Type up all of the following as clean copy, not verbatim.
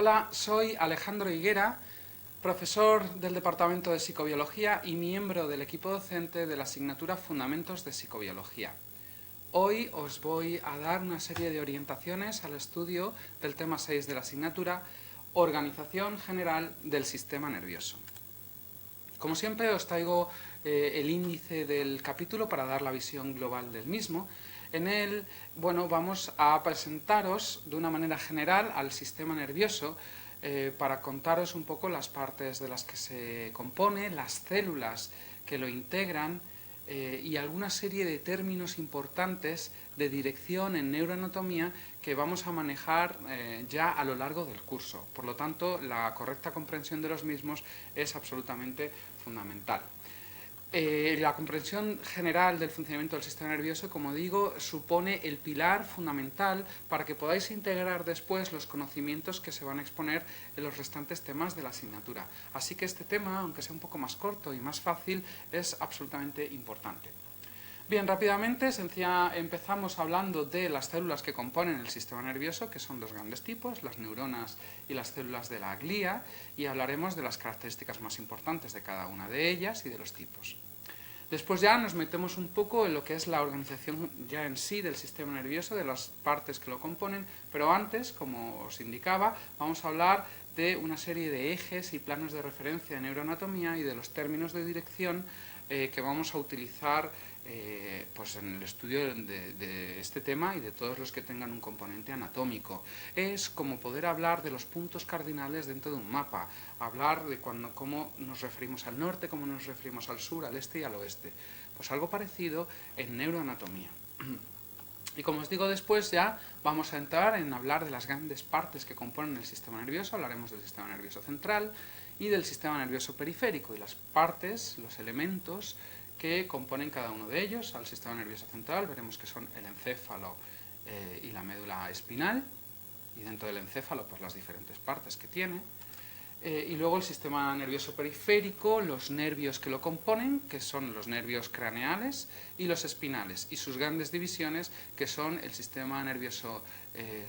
Hola, soy Alejandro Higuera, profesor del Departamento de Psicobiología y miembro del equipo docente de la asignatura Fundamentos de Psicobiología. Hoy os voy a dar una serie de orientaciones al estudio del tema 6 de la asignatura, Organización General del Sistema Nervioso. Como siempre os traigo el índice del capítulo para dar la visión global del mismo. En él, vamos a presentaros de una manera general al sistema nervioso para contaros un poco las partes de las que se compone, las células que lo integran y alguna serie de términos importantes de dirección en neuroanatomía que vamos a manejar ya a lo largo del curso. Por lo tanto, la correcta comprensión de los mismos es absolutamente fundamental. La comprensión general del funcionamiento del sistema nervioso, como digo, supone el pilar fundamental para que podáis integrar después los conocimientos que se van a exponer en los restantes temas de la asignatura. Así que este tema, aunque sea un poco más corto y más fácil, es absolutamente importante. Bien, rápidamente empezamos hablando de las células que componen el sistema nervioso, que son dos grandes tipos, las neuronas y las células de la glía, y hablaremos de las características más importantes de cada una de ellas y de los tipos. Después ya nos metemos un poco en lo que es la organización ya en sí del sistema nervioso, de las partes que lo componen, pero antes, como os indicaba, vamos a hablar de una serie de ejes y planos de referencia de neuroanatomía y de los términos de dirección que vamos a utilizar pues en el estudio de este tema y de todos los que tengan un componente anatómico. Es como poder hablar de los puntos cardinales dentro de un mapa, hablar de cómo nos referimos al norte, cómo nos referimos al sur, al este y al oeste. Pues algo parecido en neuroanatomía. Y como os digo, después ya vamos a entrar en hablar de las grandes partes que componen el sistema nervioso. Hablaremos del sistema nervioso central y del sistema nervioso periférico y las partes, los elementos que componen cada uno de ellos. Al sistema nervioso central veremos que son el encéfalo y la médula espinal, y dentro del encéfalo pues las diferentes partes que tiene. Y luego el sistema nervioso periférico, los nervios que lo componen, que son los nervios craneales y los espinales, y sus grandes divisiones, que son el sistema nervioso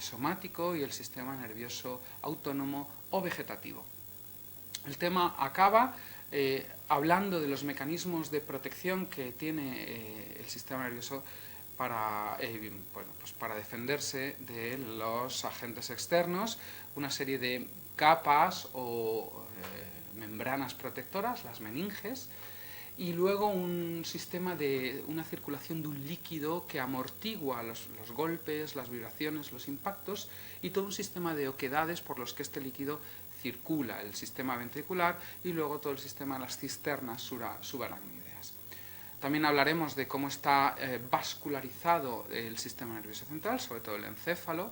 somático y el sistema nervioso autónomo o vegetativo. El tema acaba hablando de los mecanismos de protección que tiene el sistema nervioso para defenderse de los agentes externos, una serie de capas o membranas protectoras, las meninges, y luego un sistema de una circulación de un líquido que amortigua los golpes, las vibraciones, los impactos, y todo un sistema de oquedades por los que este líquido circula, el sistema ventricular y luego todo el sistema de las cisternas subaracnídeas. También hablaremos de cómo está vascularizado el sistema nervioso central, sobre todo el encéfalo,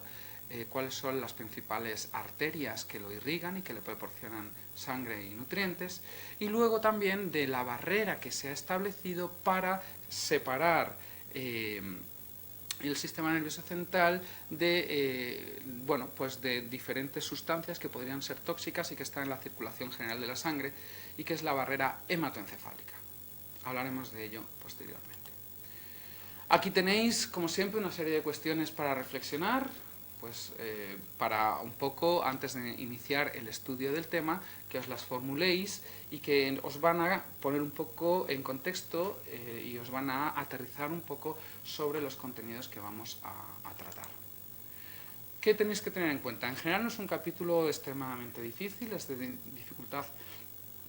cuáles son las principales arterias que lo irrigan y que le proporcionan sangre y nutrientes, y luego también de la barrera que se ha establecido para separar el sistema nervioso central de diferentes sustancias que podrían ser tóxicas y que están en la circulación general de la sangre, y que es la barrera hematoencefálica. Hablaremos de ello posteriormente. Aquí tenéis, como siempre, una serie de cuestiones para reflexionar, para un poco, antes de iniciar el estudio del tema, que os las formuléis y que os van a poner un poco en contexto y os van a aterrizar un poco sobre los contenidos que vamos a tratar. ¿Qué tenéis que tener en cuenta? En general no es un capítulo extremadamente difícil, es de dificultad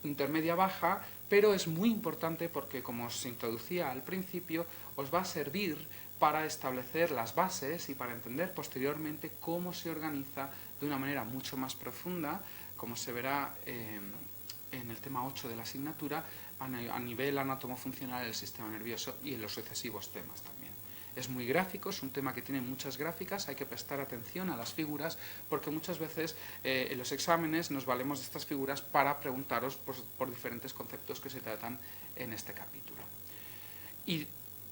intermedia baja, pero es muy importante porque, como os introducía al principio, os va a servir para establecer las bases y para entender posteriormente cómo se organiza de una manera mucho más profunda, como se verá en el tema 8 de la asignatura, a nivel anatomofuncional del sistema nervioso y en los sucesivos temas también. Es muy gráfico, es un tema que tiene muchas gráficas, hay que prestar atención a las figuras porque muchas veces en los exámenes nos valemos de estas figuras para preguntaros por diferentes conceptos que se tratan en este capítulo. Y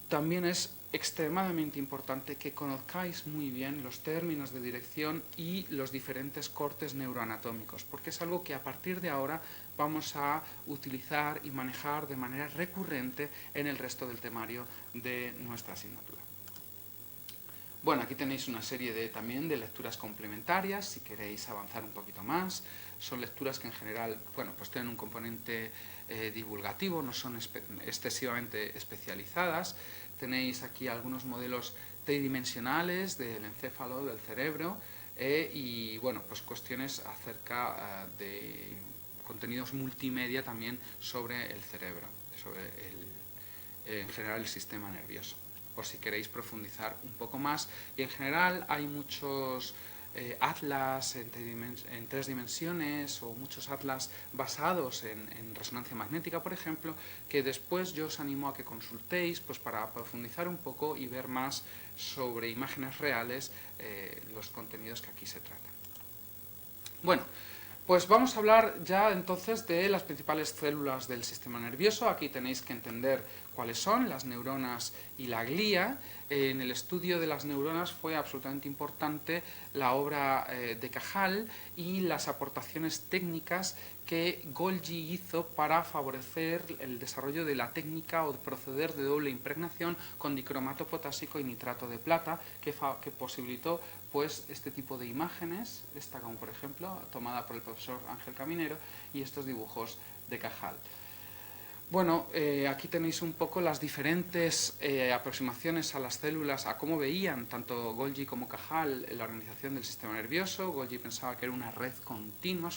también es extremadamente importante que conozcáis muy bien los términos de dirección y los diferentes cortes neuroanatómicos, porque es algo que a partir de ahora vamos a utilizar y manejar de manera recurrente en el resto del temario de nuestra asignatura. Bueno, aquí tenéis una serie también de lecturas complementarias, si queréis avanzar un poquito más. Son lecturas que en general, bueno, pues tienen un componente divulgativo, no son excesivamente especializadas. Tenéis aquí algunos modelos tridimensionales del encéfalo, del cerebro, y bueno, pues cuestiones acerca de contenidos multimedia también sobre el cerebro, sobre en general el sistema nervioso, por si queréis profundizar un poco más. Y en general hay muchos atlas en 3 dimensiones o muchos atlas basados en resonancia magnética, por ejemplo, que después yo os animo a que consultéis pues para profundizar un poco y ver más sobre imágenes reales los contenidos que aquí se tratan. Bueno, pues vamos a hablar ya entonces de las principales células del sistema nervioso. Aquí tenéis que entender cuáles son las neuronas y la glía. En el estudio de las neuronas fue absolutamente importante la obra de Cajal y las aportaciones técnicas que Golgi hizo para favorecer el desarrollo de la técnica o proceder de doble impregnación con dicromato potásico y nitrato de plata, que posibilitó pues este tipo de imágenes, esta como por ejemplo tomada por el profesor Ángel Caminero, y estos dibujos de Cajal. Bueno, aquí tenéis un poco las diferentes aproximaciones a las células, a cómo veían tanto Golgi como Cajal la organización del sistema nervioso. Golgi pensaba que era una red continua,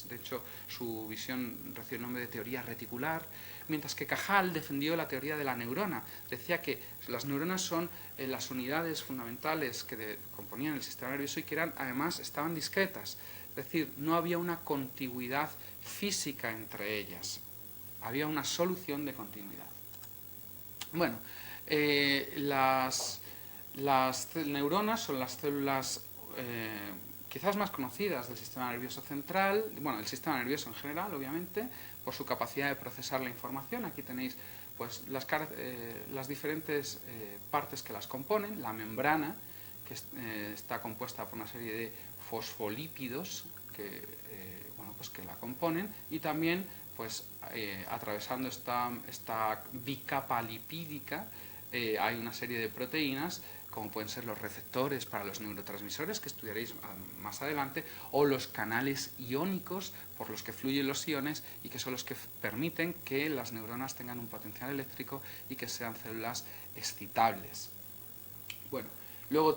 de hecho su visión recibió el nombre de teoría reticular, mientras que Cajal defendió la teoría de la neurona. Decía que las neuronas son las unidades fundamentales que componían el sistema nervioso y que además estaban discretas, es decir, no había una contigüidad física entre ellas. Había una solución de continuidad. Bueno, las neuronas son las células quizás más conocidas del sistema nervioso central, bueno, del sistema nervioso en general, obviamente, por su capacidad de procesar la información. Aquí tenéis pues las diferentes partes que las componen, la membrana, que está compuesta por una serie de fosfolípidos que, pues que la componen, y también pues atravesando esta bicapa lipídica hay una serie de proteínas, como pueden ser los receptores para los neurotransmisores, que estudiaréis más adelante, o los canales iónicos por los que fluyen los iones y que son los que permiten que las neuronas tengan un potencial eléctrico y que sean células excitables. Bueno, luego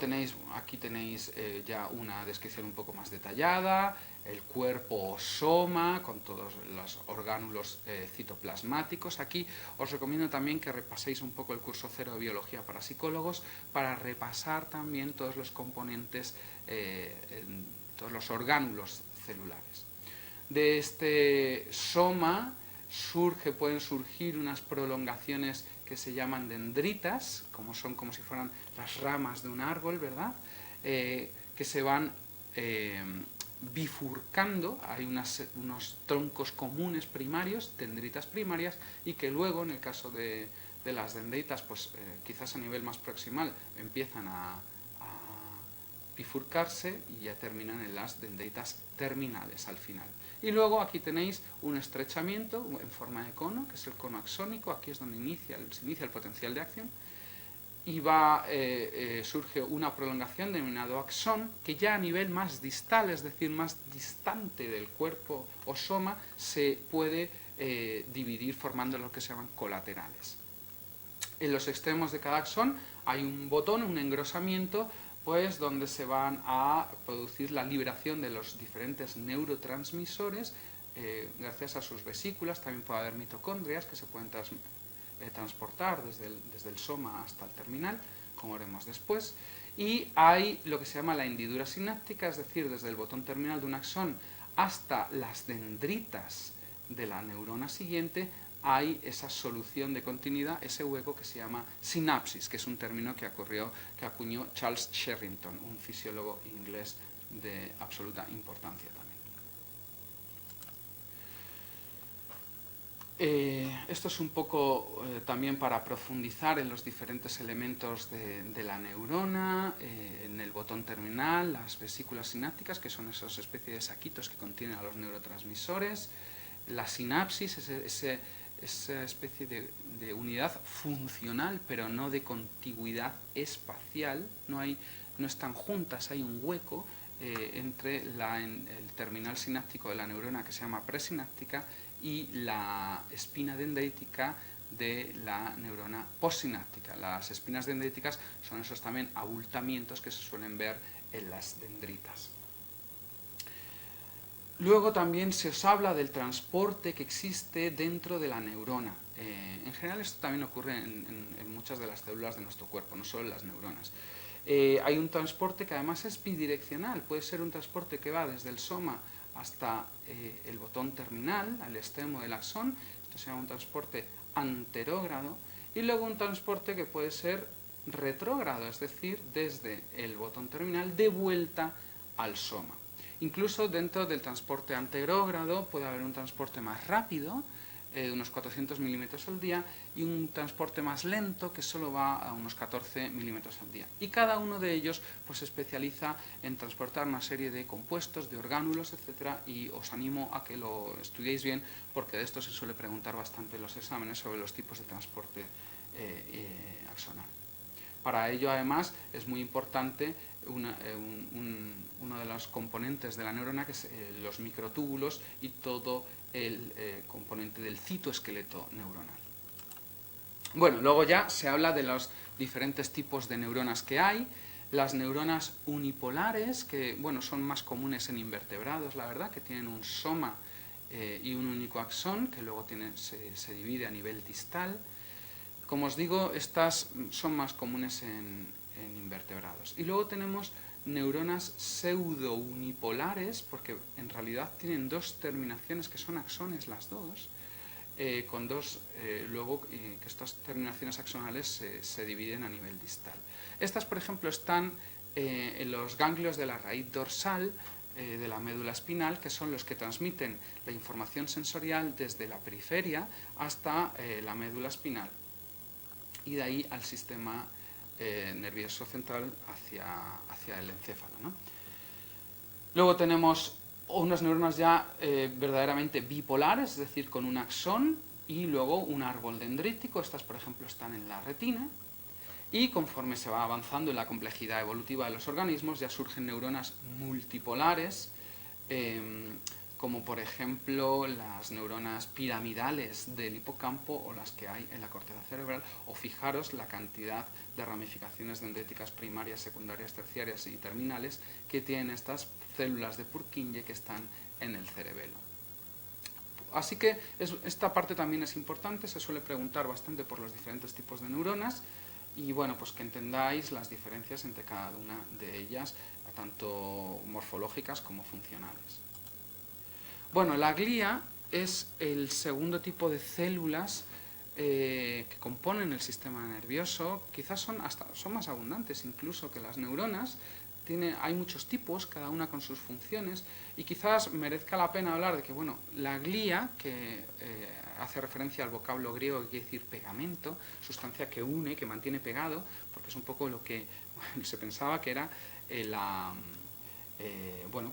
aquí tenéis ya una descripción un poco más detallada, el cuerpo o soma con todos los orgánulos citoplasmáticos. Aquí os recomiendo también que repaséis un poco el curso 0 de biología para psicólogos para repasar también todos los componentes, todos los orgánulos celulares. De este soma pueden surgir unas prolongaciones que se llaman dendritas, como si fueran las ramas de un árbol, ¿verdad? Que se van bifurcando, hay unos troncos comunes primarios, dendritas primarias, y que luego, en el caso de las dendritas, pues quizás a nivel más proximal, empiezan a bifurcarse y ya terminan en las dendritas terminales al final. Y luego aquí tenéis un estrechamiento en forma de cono, que es el cono axónico. Aquí es donde se inicia el potencial de acción, y surge una prolongación denominado axón, que ya a nivel más distal, es decir, más distante del cuerpo o soma, se puede dividir formando lo que se llaman colaterales. En los extremos de cada axón hay un botón, un engrosamiento, pues donde se van a producir la liberación de los diferentes neurotransmisores gracias a sus vesículas. También puede haber mitocondrias que se pueden transportar desde el soma hasta el terminal, como veremos después. Y hay lo que se llama la hendidura sináptica, es decir, desde el botón terminal de un axón hasta las dendritas de la neurona siguiente, hay esa solución de continuidad, ese hueco que se llama sinapsis, que es un término que acuñó Charles Sherrington, un fisiólogo inglés de absoluta importancia también. Esto es un poco también para profundizar en los diferentes elementos de la neurona. En el botón terminal, las vesículas sinápticas, que son esas especies de saquitos que contienen a los neurotransmisores. La sinapsis, esa especie de unidad funcional, pero no de contigüidad espacial. No están juntas, hay un hueco entre el terminal sináptico de la neurona, que se llama presináptica, y la espina dendrítica de la neurona postsináptica. Las espinas dendríticas son esos también abultamientos que se suelen ver en las dendritas. Luego también se os habla del transporte que existe dentro de la neurona. En general esto también ocurre en muchas de las células de nuestro cuerpo, no solo en las neuronas. Hay un transporte que además es bidireccional, puede ser un transporte que va desde el soma hasta el botón terminal, al extremo del axón, esto se llama un transporte anterógrado, y luego un transporte que puede ser retrógrado, es decir, desde el botón terminal de vuelta al soma. Incluso dentro del transporte anterógrado puede haber un transporte más rápido, de unos 400 milímetros al día, y un transporte más lento que solo va a unos 14 milímetros al día. Y cada uno de ellos pues, se especializa en transportar una serie de compuestos, de orgánulos, etc. Y os animo a que lo estudiéis bien, porque de esto se suele preguntar bastante en los exámenes sobre los tipos de transporte axonal. Para ello, además, es muy importante uno de los componentes de la neurona, que es los microtúbulos y todo el componente del citoesqueleto neuronal. Bueno, luego ya se habla de los diferentes tipos de neuronas que hay. Las neuronas unipolares, que bueno, son más comunes en invertebrados, la verdad, que tienen un soma y un único axón, que luego se divide a nivel distal. Como os digo, estas son más comunes en invertebrados. Y luego tenemos neuronas pseudo-unipolares, porque en realidad tienen dos terminaciones que son axones las dos, con dos, luego que estas terminaciones axonales se dividen a nivel distal. Estas, por ejemplo, están en los ganglios de la raíz dorsal de la médula espinal, que son los que transmiten la información sensorial desde la periferia hasta la médula espinal, y de ahí al sistema nervioso central hacia el encéfalo, ¿no? Luego tenemos unas neuronas ya verdaderamente bipolares, es decir, con un axón y luego un árbol dendrítico. Estas, por ejemplo, están en la retina. Y conforme se va avanzando en la complejidad evolutiva de los organismos, ya surgen neuronas multipolares, como por ejemplo las neuronas piramidales del hipocampo o las que hay en la corteza cerebral, o fijaros la cantidad de ramificaciones dendríticas primarias, secundarias, terciarias y terminales que tienen estas células de Purkinje que están en el cerebelo. Así que esta parte también es importante, se suele preguntar bastante por los diferentes tipos de neuronas, y bueno, pues que entendáis las diferencias entre cada una de ellas, tanto morfológicas como funcionales. Bueno, la glía es el segundo tipo de células que componen el sistema nervioso. Quizás son más abundantes incluso que las neuronas. Hay muchos tipos, cada una con sus funciones, y quizás merezca la pena hablar de que, bueno, la glía, que hace referencia al vocablo griego que quiere decir pegamento, sustancia que une, que mantiene pegado, porque es un poco lo que se pensaba que era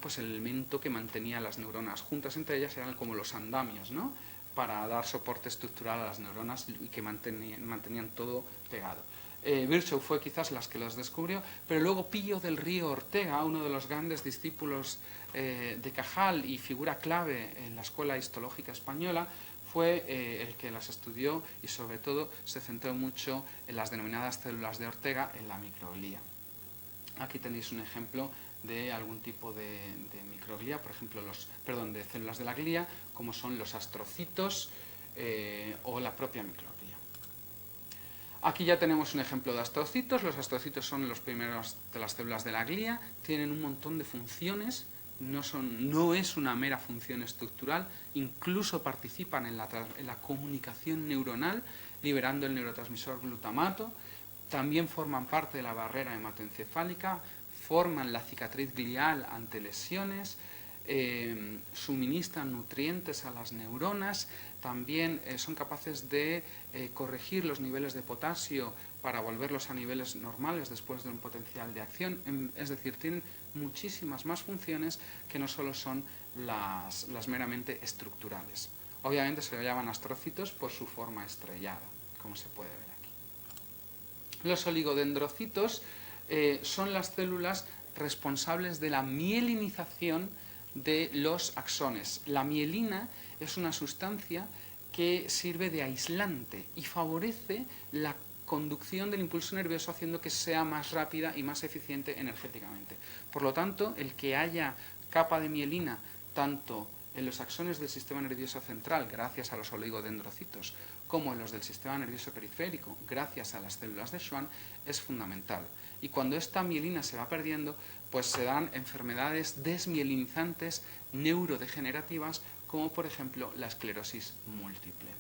pues el elemento que mantenía las neuronas juntas entre ellas, eran como los andamios, ¿no?, para dar soporte estructural a las neuronas y que mantenían todo pegado. Virchow fue quizás las que los descubrió, pero luego Pillo del Río Ortega, uno de los grandes discípulos de Cajal y figura clave en la escuela histológica española, fue el que las estudió y sobre todo se centró mucho en las denominadas células de Ortega en la microglía. Aquí tenéis un ejemplo de algún tipo de microglía, por ejemplo, de células de la glía, como son los astrocitos o la propia microglía. Aquí ya tenemos un ejemplo de astrocitos. Los astrocitos son los primeros de las células de la glía, tienen un montón de funciones, no es una mera función estructural, incluso participan en la comunicación neuronal, liberando el neurotransmisor glutamato, también forman parte de la barrera hematoencefálica, forman la cicatriz glial ante lesiones, suministran nutrientes a las neuronas, también son capaces de corregir los niveles de potasio para volverlos a niveles normales después de un potencial de acción. Es decir, tienen muchísimas más funciones que no solo son las meramente estructurales. Obviamente se llaman astrocitos por su forma estrellada, como se puede ver aquí. Los oligodendrocitos son las células responsables de la mielinización de los axones. La mielina es una sustancia que sirve de aislante y favorece la conducción del impulso nervioso, haciendo que sea más rápida y más eficiente energéticamente. Por lo tanto, el que haya capa de mielina tanto en los axones del sistema nervioso central, gracias a los oligodendrocitos, como en los del sistema nervioso periférico, gracias a las células de Schwann, es fundamental. Y cuando esta mielina se va perdiendo, pues se dan enfermedades desmielinizantes neurodegenerativas, como por ejemplo la esclerosis múltiple.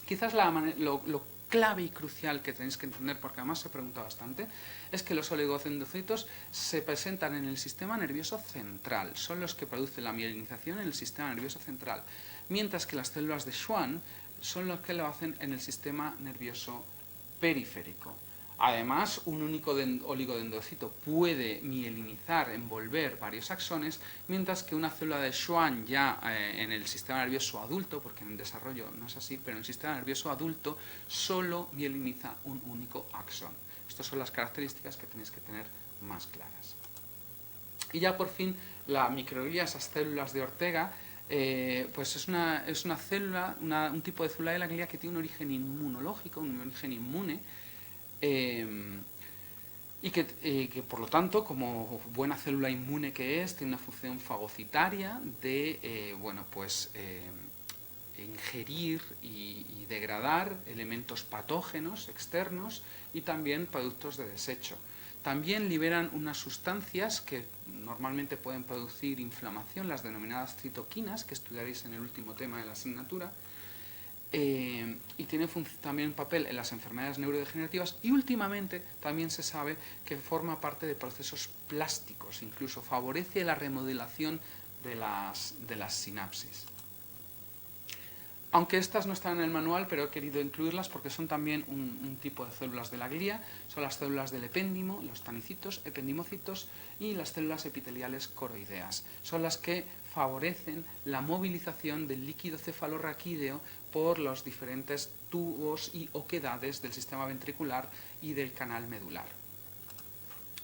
Quizás lo clave y crucial que tenéis que entender, porque además se pregunta bastante, es que los oligodendrocitos se presentan en el sistema nervioso central, son los que producen la mielinización en el sistema nervioso central, mientras que las células de Schwann son los que lo hacen en el sistema nervioso periférico. Además, un único oligodendrocito puede mielinizar, envolver varios axones, mientras que una célula de Schwann ya en el sistema nervioso adulto, porque en el desarrollo no es así, pero en el sistema nervioso adulto solo mieliniza un único axón. Estas son las características que tenéis que tener más claras. Y ya por fin, la microglía, esas células de Ortega, pues es una célula, un tipo de célula de la glía que tiene un origen inmunológico, un origen inmune, y que por lo tanto, como buena célula inmune que es, tiene una función fagocitaria de ingerir y degradar elementos patógenos externos y también productos de desecho. También liberan unas sustancias que normalmente pueden producir inflamación, las denominadas citoquinas, que estudiaréis en el último tema de la asignatura, y tiene también un papel en las enfermedades neurodegenerativas, y últimamente también se sabe que forma parte de procesos plásticos, incluso favorece la remodelación de las sinapsis. Aunque estas no están en el manual, pero he querido incluirlas porque son también un tipo de células de la glía. Son las células del epéndimo, los tanicitos, ependimocitos y las células epiteliales coroideas. Son las que favorecen la movilización del líquido cefalorraquídeo por los diferentes tubos y oquedades del sistema ventricular y del canal medular.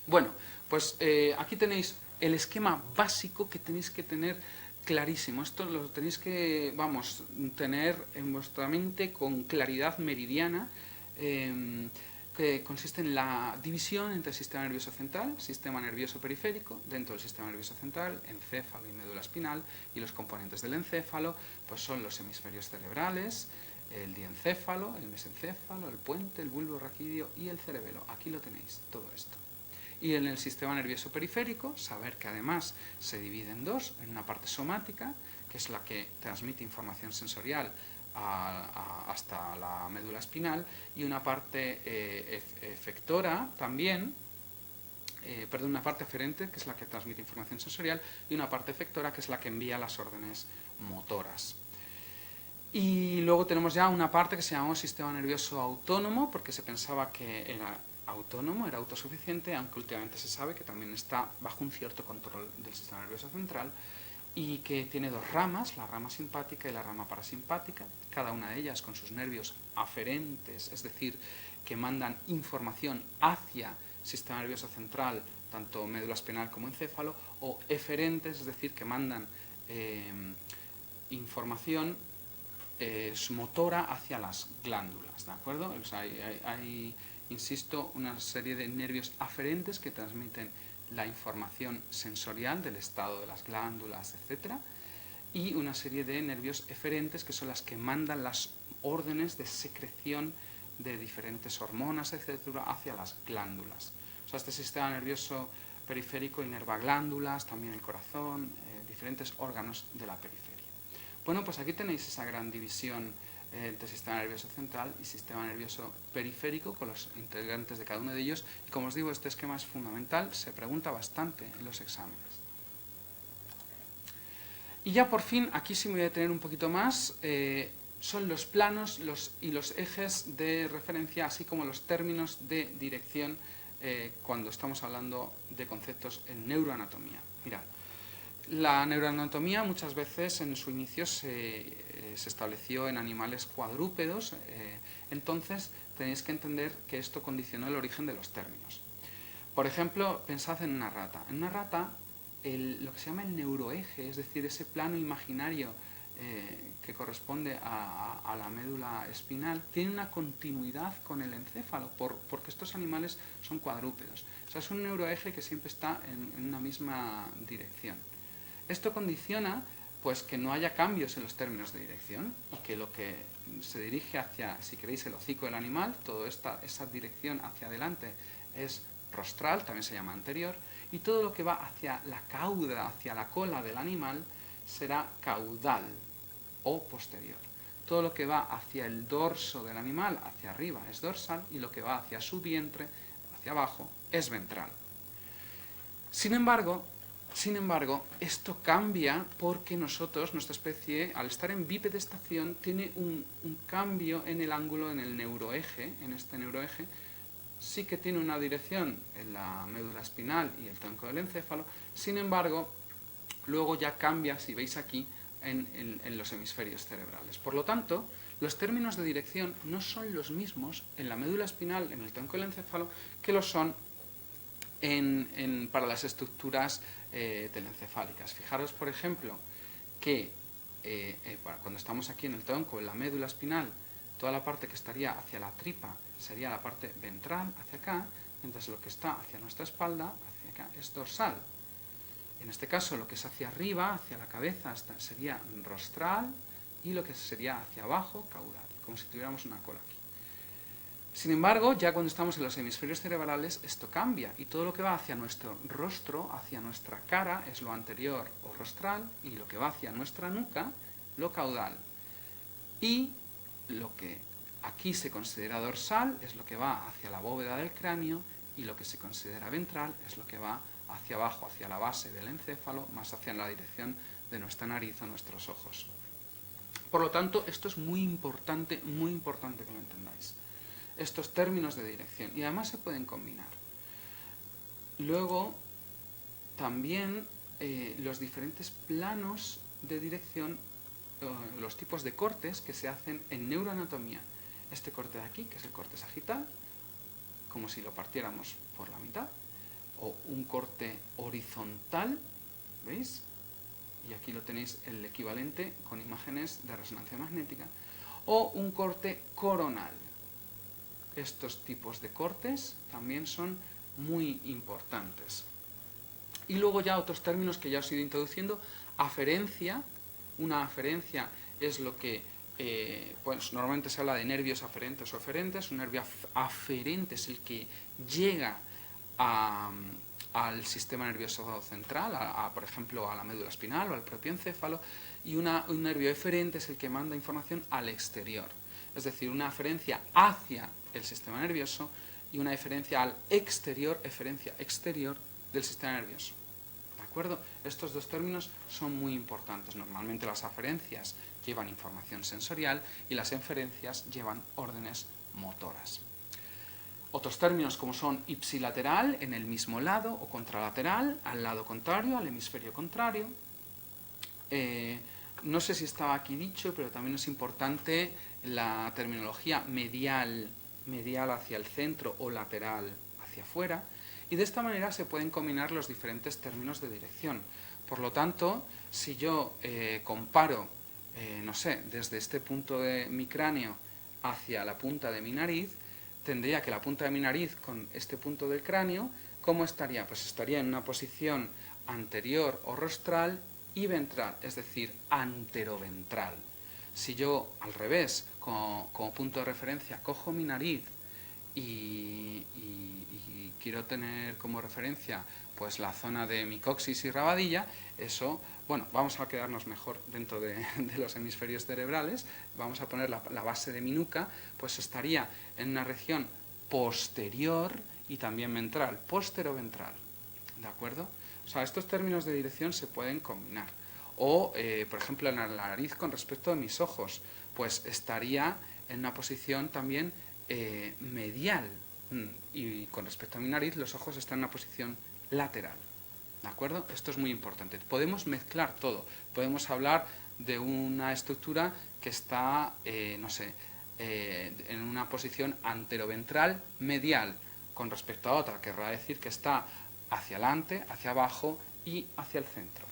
Bueno, pues aquí tenéis el esquema básico que tenéis que tener clarísimo. Esto lo tenéis que, tener en vuestra mente con claridad meridiana, que consiste en la división entre el sistema nervioso central, sistema nervioso periférico, dentro del sistema nervioso central, encéfalo y médula espinal, y los componentes del encéfalo pues son los hemisferios cerebrales, el diencéfalo, el mesencéfalo, el puente, el bulbo raquídeo y el cerebelo. Aquí lo tenéis, todo esto. Y en el sistema nervioso periférico, saber que además se divide en dos, en una parte somática, que es la que transmite información sensorial hasta la médula espinal, y una parte efectora también, una parte aferente, que es la que transmite información sensorial, y una parte efectora, que es la que envía las órdenes motoras. Y luego tenemos ya una parte que se llama sistema nervioso autónomo, porque se pensaba que era autónomo, era autosuficiente, aunque últimamente se sabe que también está bajo un cierto control del sistema nervioso central, y que tiene dos ramas, la rama simpática y la rama parasimpática, cada una de ellas con sus nervios aferentes, es decir, que mandan información hacia el sistema nervioso central, tanto médula espinal como encéfalo, o eferentes, es decir, que mandan información motora hacia las glándulas, ¿de acuerdo? O sea, hay, insisto, una serie de nervios aferentes que transmiten la información sensorial del estado de las glándulas, etc. Y una serie de nervios eferentes que son las que mandan las órdenes de secreción de diferentes hormonas, etc., hacia las glándulas. O sea, este sistema nervioso periférico inerva glándulas, también el corazón, diferentes órganos de la periferia. Bueno, pues aquí tenéis esa gran división entre sistema nervioso central y sistema nervioso periférico, con los integrantes de cada uno de ellos, y como os digo, este esquema es fundamental, se pregunta bastante en los exámenes. Y ya por fin, aquí sí me voy a detener un poquito más, son los planos y los ejes de referencia, así como los términos de dirección cuando estamos hablando de conceptos en neuroanatomía. Mirad, La neuroanatomía muchas veces en su inicio se estableció en animales cuadrúpedos, entonces tenéis que entender que esto condicionó el origen de los términos. Por ejemplo, pensad en una rata. En una rata, lo que se llama el neuroeje, es decir, ese plano imaginario que corresponde a la médula espinal, tiene una continuidad con el encéfalo, porque estos animales son cuadrúpedos. O sea, es un neuroeje que siempre está en una misma dirección. Esto condiciona pues que no haya cambios en los términos de dirección y que lo que se dirige hacia, si queréis, el hocico del animal, toda esa dirección hacia adelante es rostral, también se llama anterior, y todo lo que va hacia la cauda, hacia la cola del animal, será caudal o posterior. Todo lo que va hacia el dorso del animal, hacia arriba, es dorsal, y lo que va hacia su vientre, hacia abajo, es ventral. Sin embargo, esto cambia porque nosotros, nuestra especie, al estar en bipedestación, tiene un cambio en el ángulo, en el neuroeje, en este neuroeje. Sí que tiene una dirección en la médula espinal y el tronco del encéfalo, sin embargo, luego ya cambia, si veis aquí, en los hemisferios cerebrales. Por lo tanto, los términos de dirección no son los mismos en la médula espinal, en el tronco del encéfalo, que lo son para las estructuras telencefálicas. Fijaros, por ejemplo, que cuando estamos aquí en el tronco, en la médula espinal, toda la parte que estaría hacia la tripa sería la parte ventral, hacia acá, mientras lo que está hacia nuestra espalda, hacia acá, es dorsal. En este caso, lo que es hacia arriba, hacia la cabeza, sería rostral, y lo que sería hacia abajo, caudal, como si tuviéramos una cola aquí. Sin embargo, ya cuando estamos en los hemisferios cerebrales, esto cambia, y todo lo que va hacia nuestro rostro, hacia nuestra cara, es lo anterior o rostral, y lo que va hacia nuestra nuca, lo caudal. Y lo que aquí se considera dorsal es lo que va hacia la bóveda del cráneo, y lo que se considera ventral es lo que va hacia abajo, hacia la base del encéfalo, más hacia la dirección de nuestra nariz o nuestros ojos. Por lo tanto, esto es muy importante que lo entendáis. Estos términos de dirección, y además se pueden combinar. Luego, también los diferentes planos de dirección, los tipos de cortes que se hacen en neuroanatomía. Este corte de aquí, que es el corte sagital, como si lo partiéramos por la mitad, o un corte horizontal, ¿veis? Y aquí lo tenéis el equivalente con imágenes de resonancia magnética, o un corte coronal. Estos tipos de cortes también son muy importantes. Y luego ya otros términos que ya os he ido introduciendo. Aferencia. Una aferencia es lo que pues normalmente se habla de nervios aferentes o eferentes. Un nervio aferente es el que llega al sistema nervioso central, por ejemplo, a la médula espinal o al propio encéfalo, y un nervio eferente es el que manda información al exterior. Es decir, una aferencia hacia el sistema nervioso y una eferencia al exterior, eferencia exterior del sistema nervioso. ¿De acuerdo? Estos dos términos son muy importantes. Normalmente las aferencias llevan información sensorial y las eferencias llevan órdenes motoras. Otros términos como son ipsilateral, en el mismo lado, o contralateral, al lado contrario, al hemisferio contrario. No sé si estaba aquí dicho, pero también es importante la terminología medial hacia el centro o lateral hacia afuera, y de esta manera se pueden combinar los diferentes términos de dirección. Por lo tanto, si yo comparo, no sé, desde este punto de mi cráneo hacia la punta de mi nariz, tendría que la punta de mi nariz con este punto del cráneo, ¿cómo estaría? Pues estaría en una posición anterior o rostral y ventral, es decir, anteroventral. Si yo, al revés, como punto de referencia, cojo mi nariz y quiero tener como referencia pues la zona de mi coxis y rabadilla, eso, bueno, vamos a quedarnos mejor dentro de los hemisferios cerebrales, vamos a poner la base de mi nuca, pues estaría en una región posterior y también ventral, posteroventral, ¿de acuerdo? O sea, estos términos de dirección se pueden combinar. O, por ejemplo, en la nariz con respecto a mis ojos, pues estaría en una posición también medial. Y con respecto a mi nariz, los ojos están en una posición lateral. ¿De acuerdo? Esto es muy importante. Podemos mezclar todo. Podemos hablar de una estructura que está, no sé, en una posición anteroventral medial con respecto a otra. Querrá decir que está hacia adelante, hacia abajo y hacia el centro.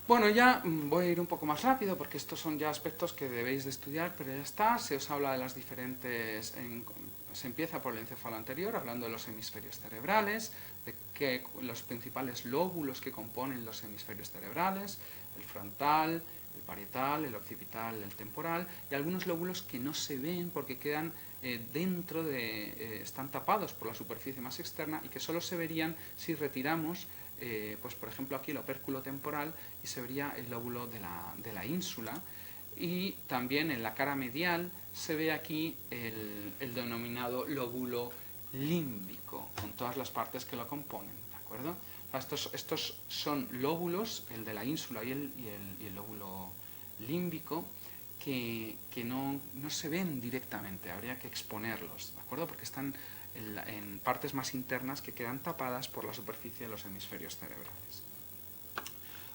Bueno, ya voy a ir un poco más rápido porque estos son ya aspectos que debéis de estudiar, pero ya está. Se os habla de las diferentes... se empieza por el encéfalo anterior, hablando de los hemisferios cerebrales, de los principales lóbulos que componen los hemisferios cerebrales, el frontal, el parietal, el occipital, el temporal, y algunos lóbulos que no se ven porque quedan dentro de... están tapados por la superficie más externa y que solo se verían si retiramos pues por ejemplo aquí el opérculo temporal y se vería el lóbulo de la ínsula, y también en la cara medial se ve aquí el denominado lóbulo límbico con todas las partes que lo componen, ¿de acuerdo? Estos son lóbulos, el de la ínsula y el lóbulo límbico, que no se ven directamente, habría que exponerlos, ¿de acuerdo? Porque están en partes más internas que quedan tapadas por la superficie de los hemisferios cerebrales.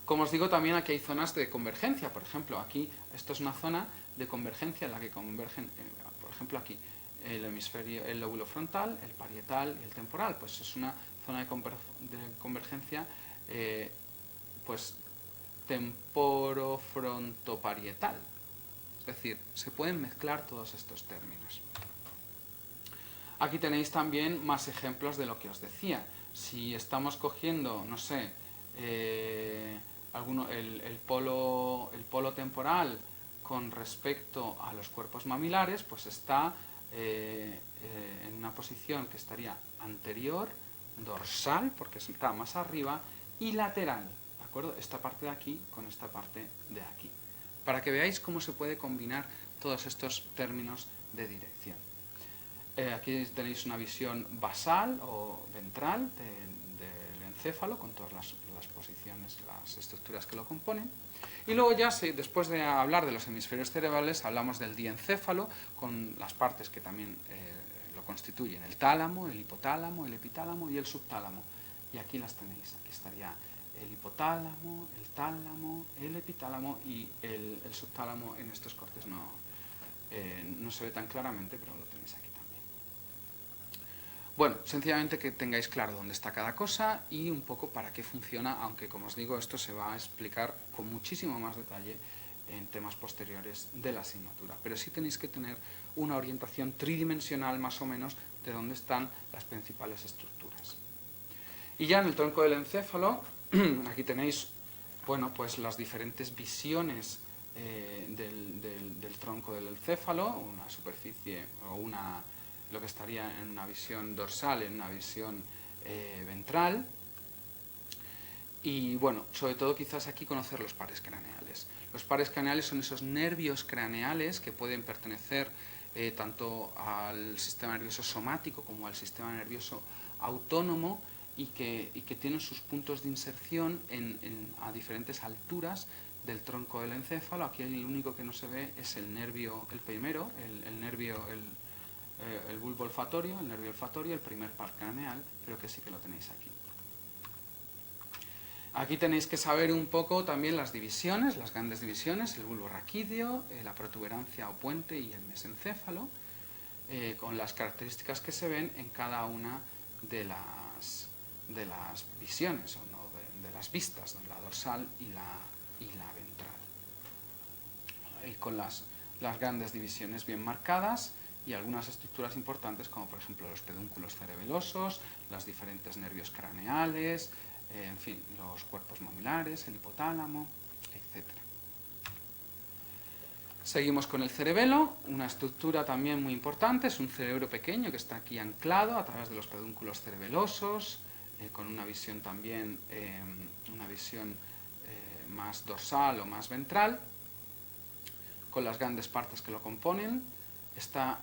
Como os digo, también aquí hay zonas de convergencia. Por ejemplo, aquí esto es una zona de convergencia en la que convergen, por ejemplo, aquí el lóbulo frontal, el parietal y el temporal. Pues es una zona de convergencia pues temporofrontoparietal. Es decir, se pueden mezclar todos estos términos. Aquí tenéis también más ejemplos de lo que os decía. Si estamos cogiendo, no sé, el polo temporal con respecto a los cuerpos mamilares, pues está en una posición que estaría anterior, dorsal, porque está más arriba, y lateral, ¿de acuerdo? Esta parte de aquí con esta parte de aquí. Para que veáis cómo se puede combinar todos estos términos de dirección. Aquí tenéis una visión basal o ventral del encéfalo con todas las posiciones, las estructuras que lo componen. Y luego ya, después de hablar de los hemisferios cerebrales, hablamos del diencéfalo con las partes que también lo constituyen: el tálamo, el hipotálamo, el epitálamo y el subtálamo. Y aquí las tenéis. Aquí estaría el hipotálamo, el tálamo, el epitálamo y el subtálamo. En estos cortes no se ve tan claramente, pero lo tenéis aquí. Bueno, sencillamente que tengáis claro dónde está cada cosa y un poco para qué funciona, aunque como os digo, esto se va a explicar con muchísimo más detalle en temas posteriores de la asignatura. Pero sí tenéis que tener una orientación tridimensional más o menos de dónde están las principales estructuras. Y ya en el tronco del encéfalo, aquí tenéis, bueno, pues las diferentes visiones del tronco del encéfalo, una superficie o lo que estaría en una visión dorsal, en una visión ventral. Y bueno, sobre todo quizás aquí conocer los pares craneales. Los pares craneales son esos nervios craneales que pueden pertenecer tanto al sistema nervioso somático como al sistema nervioso autónomo y que tienen sus puntos de inserción a diferentes alturas del tronco del encéfalo. Aquí el único que no se ve es el nervio, el primero, el bulbo olfatorio, el nervio olfatorio, el primer par craneal, pero que sí que lo tenéis aquí. Aquí tenéis que saber un poco también las divisiones, las grandes divisiones, el bulbo raquídeo, la protuberancia o puente y el mesencéfalo, con las características que se ven en cada una de las visiones, o no, de las vistas, la dorsal y la ventral. Y con las grandes divisiones bien marcadas, y algunas estructuras importantes como por ejemplo los pedúnculos cerebelosos, los diferentes nervios craneales, en fin, los cuerpos mamilares, el hipotálamo, etc. Seguimos con el cerebelo, una estructura también muy importante, es un cerebro pequeño que está aquí anclado a través de los pedúnculos cerebelosos, con una visión también, más dorsal o más ventral, con las grandes partes que lo componen. Esta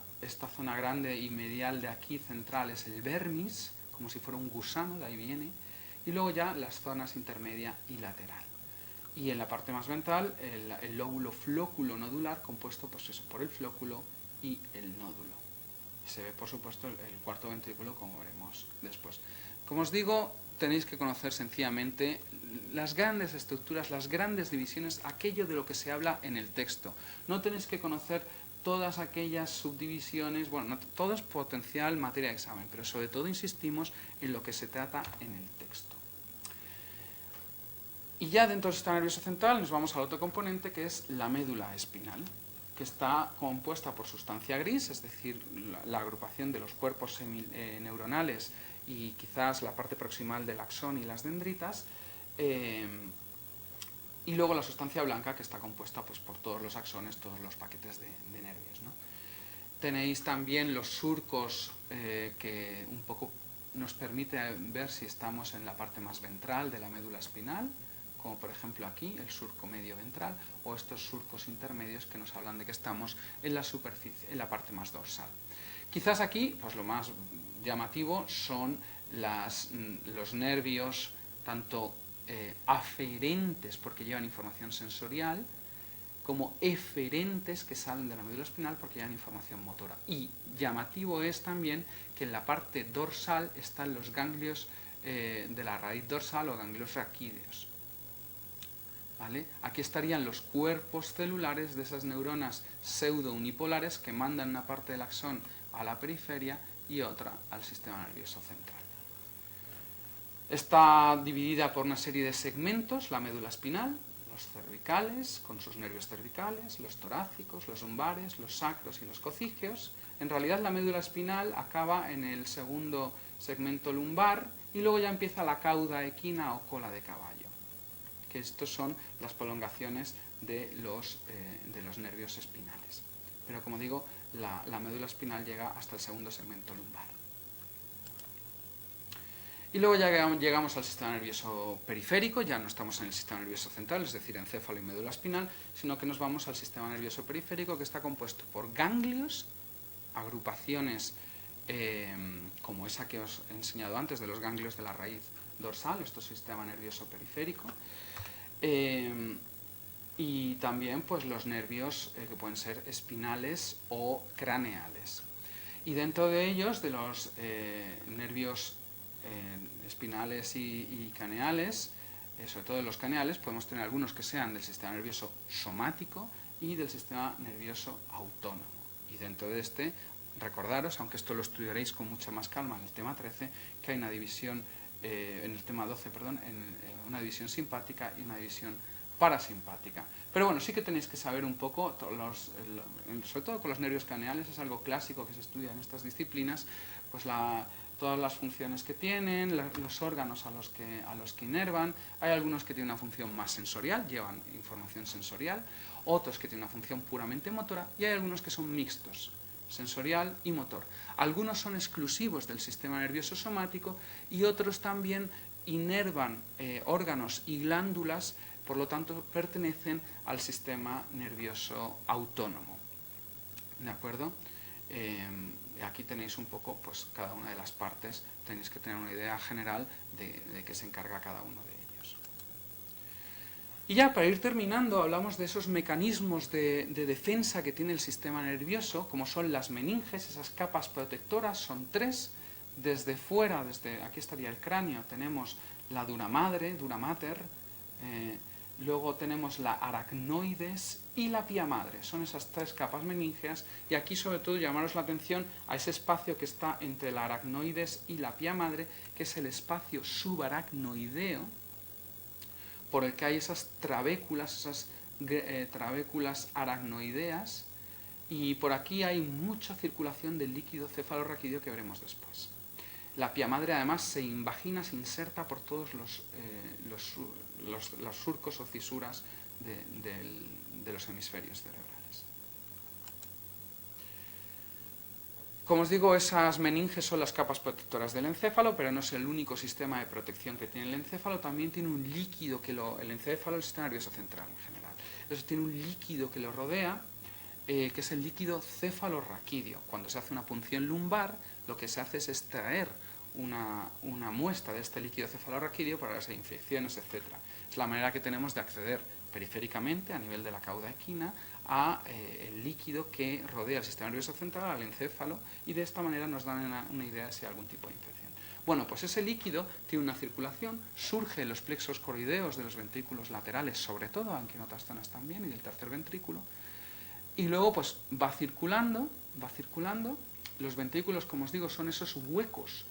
zona grande y medial de aquí, central, es el vermis, como si fuera un gusano, de ahí viene, y luego ya las zonas intermedia y lateral. Y en la parte más ventral, el lóbulo flóculo nodular, compuesto pues eso, por el flóculo y el nódulo. Y se ve, por supuesto, el cuarto ventrículo, como veremos después. Como os digo, tenéis que conocer sencillamente las grandes estructuras, las grandes divisiones, aquello de lo que se habla en el texto. No tenéis que conocer todas aquellas subdivisiones, bueno, todo es potencial materia de examen, pero sobre todo insistimos en lo que se trata en el texto. Y ya dentro del sistema nervioso central nos vamos al otro componente, que es la médula espinal, que está compuesta por sustancia gris, es decir, la agrupación de los cuerpos neuronales y quizás la parte proximal del axón y las dendritas, y luego la sustancia blanca, que está compuesta pues, por todos los axones, todos los paquetes de nervios, ¿no? Tenéis también los surcos que un poco nos permite ver si estamos en la parte más ventral de la médula espinal, como por ejemplo aquí, el surco medio ventral, o estos surcos intermedios que nos hablan de que estamos en la superficie, en la parte más dorsal. Quizás aquí, pues lo más llamativo son los nervios, tanto aferentes, porque llevan información sensorial, como eferentes, que salen de la médula espinal porque llevan información motora. Y llamativo es también que en la parte dorsal están los ganglios de la raíz dorsal o ganglios raquídeos. ¿Vale? Aquí estarían los cuerpos celulares de esas neuronas pseudo-unipolares que mandan una parte del axón a la periferia y otra al sistema nervioso central. Está dividida por una serie de segmentos, la médula espinal, los cervicales, con sus nervios cervicales, los torácicos, los lumbares, los sacros y los cocígeos. En realidad la médula espinal acaba en el segundo segmento lumbar y luego ya empieza la cauda equina o cola de caballo, que estos son las prolongaciones de los nervios espinales. Pero como digo, la médula espinal llega hasta el segundo segmento lumbar. Y luego ya llegamos al sistema nervioso periférico, ya no estamos en el sistema nervioso central, es decir, encéfalo y médula espinal, sino que nos vamos al sistema nervioso periférico, que está compuesto por ganglios, agrupaciones como esa que os he enseñado antes, de los ganglios de la raíz dorsal, esto es sistema nervioso periférico, y también pues los nervios que pueden ser espinales o craneales. Y dentro de ellos, de los nervios espinales y craneales, sobre todo de los craneales, podemos tener algunos que sean del sistema nervioso somático y del sistema nervioso autónomo. Y dentro de este, recordaros, aunque esto lo estudiaréis con mucha más calma en el tema 13, que hay una división, en el tema 12, perdón, una división simpática y una división parasimpática. Pero bueno, sí que tenéis que saber un poco, sobre todo con los nervios craneales, es algo clásico que se estudia en estas disciplinas, pues todas las funciones que tienen, los órganos a los que inervan. Hay algunos que tienen una función más sensorial, llevan información sensorial, otros que tienen una función puramente motora, y hay algunos que son mixtos, sensorial y motor. Algunos son exclusivos del sistema nervioso somático y otros también inervan órganos y glándulas, por lo tanto pertenecen al sistema nervioso autónomo. ¿De acuerdo? Aquí tenéis un poco, pues cada una de las partes, tenéis que tener una idea general de qué se encarga cada uno de ellos. Y ya para ir terminando, hablamos de esos mecanismos de defensa que tiene el sistema nervioso, como son las meninges, esas capas protectoras, son tres. Desde fuera, aquí estaría el cráneo, tenemos la dura mater, luego tenemos la aracnoides y la pia madre. Son esas tres capas meníngeas, y aquí sobre todo llamaros la atención a ese espacio que está entre la aracnoides y la pia madre, que es el espacio subaracnoideo, por el que hay esas trabéculas, trabéculas aracnoideas, y por aquí hay mucha circulación del líquido cefalorraquídeo que veremos después. La pia madre además se invagina, se inserta por todos los surcos o fisuras de los hemisferios cerebrales. Como os digo, esas meninges son las capas protectoras del encéfalo, pero no es el único sistema de protección que tiene el encéfalo. También tiene un líquido el encéfalo, el sistema nervioso central en general. Entonces tiene un líquido que lo rodea, que es el líquido cefalorraquídeo. Cuando se hace una punción lumbar, lo que se hace es extraer una muestra de este líquido cefalorraquídeo para las infecciones, etc. Es la manera que tenemos de acceder periféricamente, a nivel de la cauda equina, a el líquido que rodea el sistema nervioso central, al encéfalo, y de esta manera nos dan una idea de si hay algún tipo de infección. Bueno, pues ese líquido tiene una circulación, surge en los plexos coroideos de los ventrículos laterales, sobre todo, aunque en otras zonas también, y del tercer ventrículo, y luego pues va circulando. Los ventrículos, como os digo, son esos huecos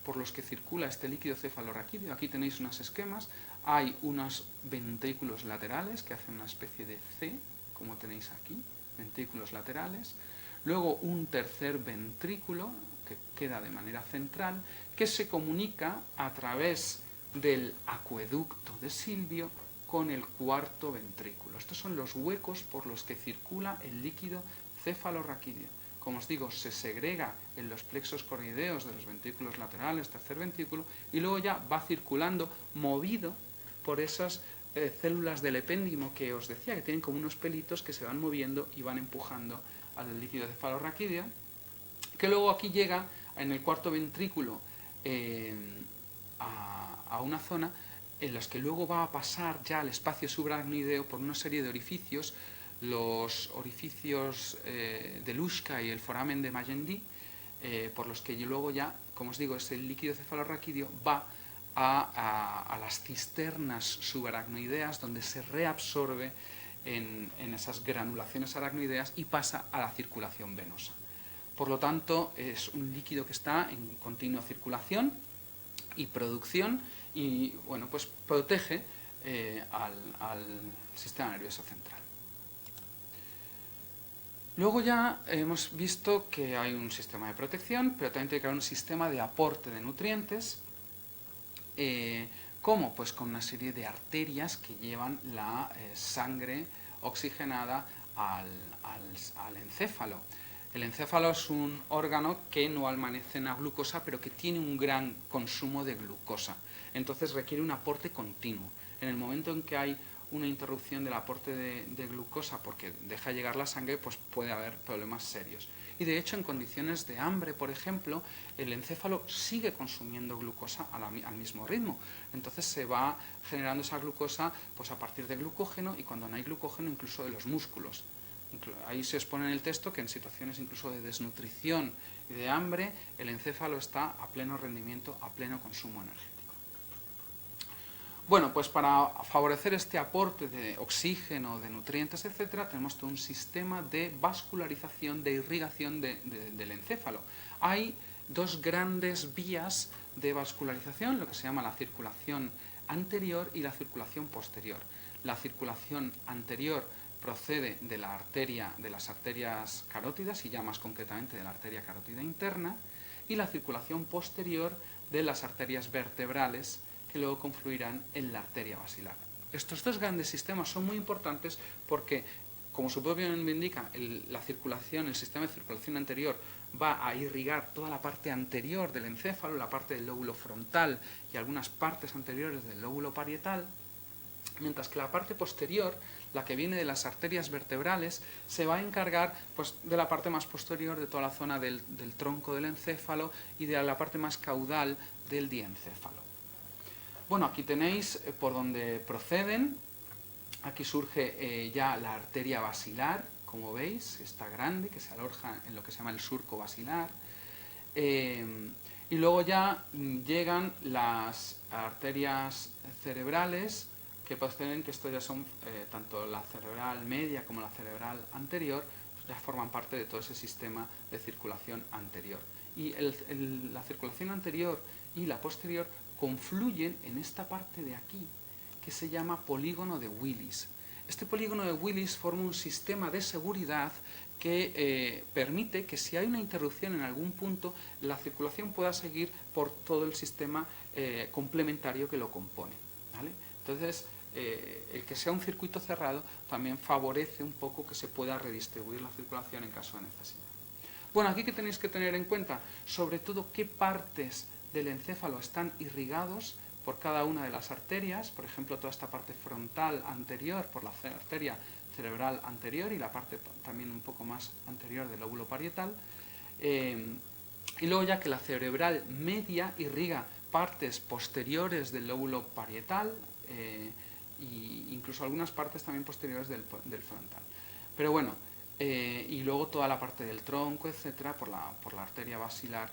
por los que circula este líquido cefalorraquídeo. Aquí tenéis unos esquemas, hay unos ventrículos laterales que hacen una especie de C, como tenéis aquí, ventrículos laterales, luego un tercer ventrículo que queda de manera central, que se comunica a través del acueducto de Silvio con el cuarto ventrículo. Estos son los huecos por los que circula el líquido cefalorraquídeo. Como os digo, se segrega en los plexos coroideos de los ventrículos laterales, tercer ventrículo, y luego ya va circulando, movido por esas células del epéndimo que os decía, que tienen como unos pelitos que se van moviendo y van empujando al líquido cefalorraquídeo, que luego aquí llega en el cuarto ventrículo a una zona en los que luego va a pasar ya al espacio subaracnoideo por una serie de orificios, los orificios de Luschka y el foramen de Magendie, por los que luego ya, como os digo, ese líquido cefalorraquídeo va a las cisternas subaracnoideas, donde se reabsorbe en esas granulaciones aracnoideas y pasa a la circulación venosa. Por lo tanto, es un líquido que está en continua circulación y producción y, bueno, pues protege al sistema nervioso central. Luego ya hemos visto que hay un sistema de protección, pero también tiene que haber un sistema de aporte de nutrientes. ¿Cómo? Pues con una serie de arterias que llevan la sangre oxigenada al encéfalo. El encéfalo es un órgano que no almacena glucosa, pero que tiene un gran consumo de glucosa. Entonces requiere un aporte continuo. En el momento en que hay una interrupción del aporte de glucosa porque deja llegar la sangre, pues puede haber problemas serios. Y de hecho, en condiciones de hambre, por ejemplo, el encéfalo sigue consumiendo glucosa al mismo ritmo. Entonces se va generando esa glucosa pues a partir de glucógeno, y cuando no hay glucógeno, incluso de los músculos. Ahí se expone en el texto que en situaciones incluso de desnutrición y de hambre, el encéfalo está a pleno rendimiento, a pleno consumo energético. Bueno, pues para favorecer este aporte de oxígeno, de nutrientes, etcétera, tenemos todo un sistema de vascularización, de irrigación del encéfalo. Hay dos grandes vías de vascularización, lo que se llama la circulación anterior y la circulación posterior. La circulación anterior procede de la arteria, de las arterias carótidas, y ya más concretamente de la arteria carótida interna, y la circulación posterior de las arterias vertebrales, que luego confluirán en la arteria basilar. Estos dos grandes sistemas son muy importantes porque, como su propio nombre indica, el sistema de circulación anterior va a irrigar toda la parte anterior del encéfalo, la parte del lóbulo frontal y algunas partes anteriores del lóbulo parietal, mientras que la parte posterior, la que viene de las arterias vertebrales, se va a encargar pues, de la parte más posterior, de toda la zona del tronco del encéfalo y de la parte más caudal del diencéfalo. Bueno, aquí tenéis por donde proceden. Aquí surge ya la arteria basilar, como veis, está grande, que se aloja en lo que se llama el surco basilar. Y luego ya llegan las arterias cerebrales, que proceden, que esto ya son tanto la cerebral media como la cerebral anterior, ya forman parte de todo ese sistema de circulación anterior. Y la circulación anterior y la posterior confluyen en esta parte de aquí, que se llama polígono de Willis. Este polígono de Willis forma un sistema de seguridad que permite que si hay una interrupción en algún punto, la circulación pueda seguir por todo el sistema complementario que lo compone, ¿vale? Entonces, el que sea un circuito cerrado también favorece un poco que se pueda redistribuir la circulación en caso de necesidad. Bueno, aquí que tenéis que tener en cuenta, sobre todo, qué partes del encéfalo están irrigados por cada una de las arterias, por ejemplo, toda esta parte frontal anterior por la arteria cerebral anterior y la parte también un poco más anterior del lóbulo parietal, y luego ya que la cerebral media irriga partes posteriores del lóbulo parietal incluso algunas partes también posteriores del frontal. Pero bueno, y luego toda la parte del tronco, etcétera, por la arteria basilar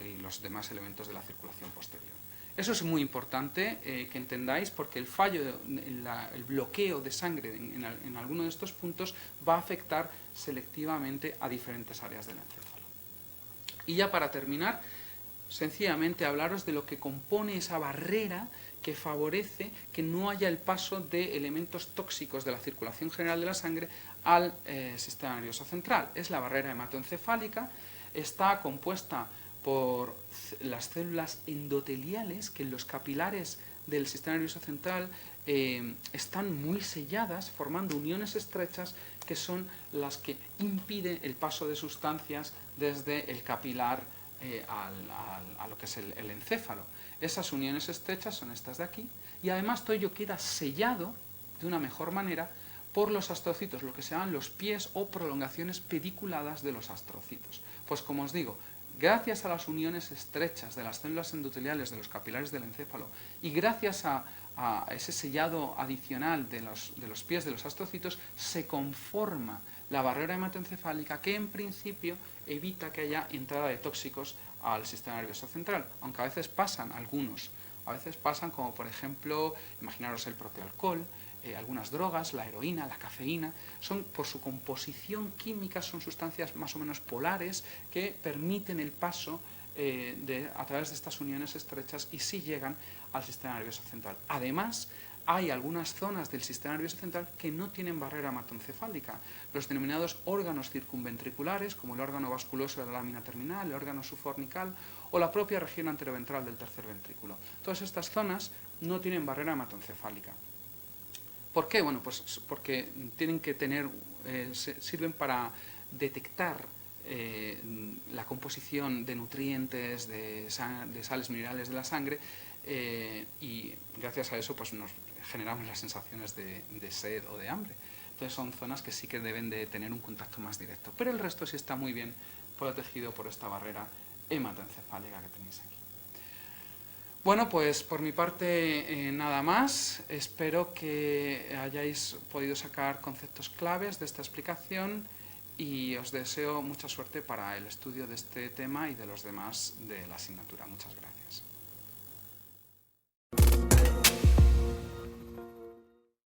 y los demás elementos de la circulación posterior. Eso es muy importante que entendáis, porque el fallo, el bloqueo de sangre en alguno de estos puntos va a afectar selectivamente a diferentes áreas del encéfalo. Y ya para terminar, sencillamente hablaros de lo que compone esa barrera que favorece que no haya el paso de elementos tóxicos de la circulación general de la sangre al sistema nervioso central. Es la barrera hematoencefálica, está compuesta por las células endoteliales que en los capilares del sistema nervioso central están muy selladas, formando uniones estrechas que son las que impiden el paso de sustancias desde el capilar a lo que es el encéfalo. Esas uniones estrechas son estas de aquí, y además todo ello queda sellado de una mejor manera por los astrocitos, lo que se llaman los pies o prolongaciones pediculadas de los astrocitos. Pues como os digo, gracias a las uniones estrechas de las células endoteliales de los capilares del encéfalo y gracias a ese sellado adicional de los pies de los astrocitos, se conforma la barrera hematoencefálica que en principio evita que haya entrada de tóxicos al sistema nervioso central, aunque a veces pasan algunos. A veces pasan, como por ejemplo, imaginaros el propio alcohol, algunas drogas, la heroína, la cafeína, son por su composición química, son sustancias más o menos polares que permiten el paso a través de estas uniones estrechas y sí llegan al sistema nervioso central. Además, hay algunas zonas del sistema nervioso central que no tienen barrera hematoencefálica, los denominados órganos circunventriculares, como el órgano vasculoso de la lámina terminal, el órgano subfornical o la propia región anteroventral del tercer ventrículo. Todas estas zonas no tienen barrera hematoencefálica. ¿Por qué? Bueno, pues porque tienen que tener, sirven para detectar la composición de nutrientes, de sales minerales de la sangre, y gracias a eso pues nos generamos las sensaciones de sed o de hambre. Entonces son zonas que sí que deben de tener un contacto más directo, pero el resto sí está muy bien protegido por esta barrera hematoencefálica que tenéis aquí. Bueno, pues por mi parte nada más. Espero que hayáis podido sacar conceptos claves de esta explicación y os deseo mucha suerte para el estudio de este tema y de los demás de la asignatura. Muchas gracias.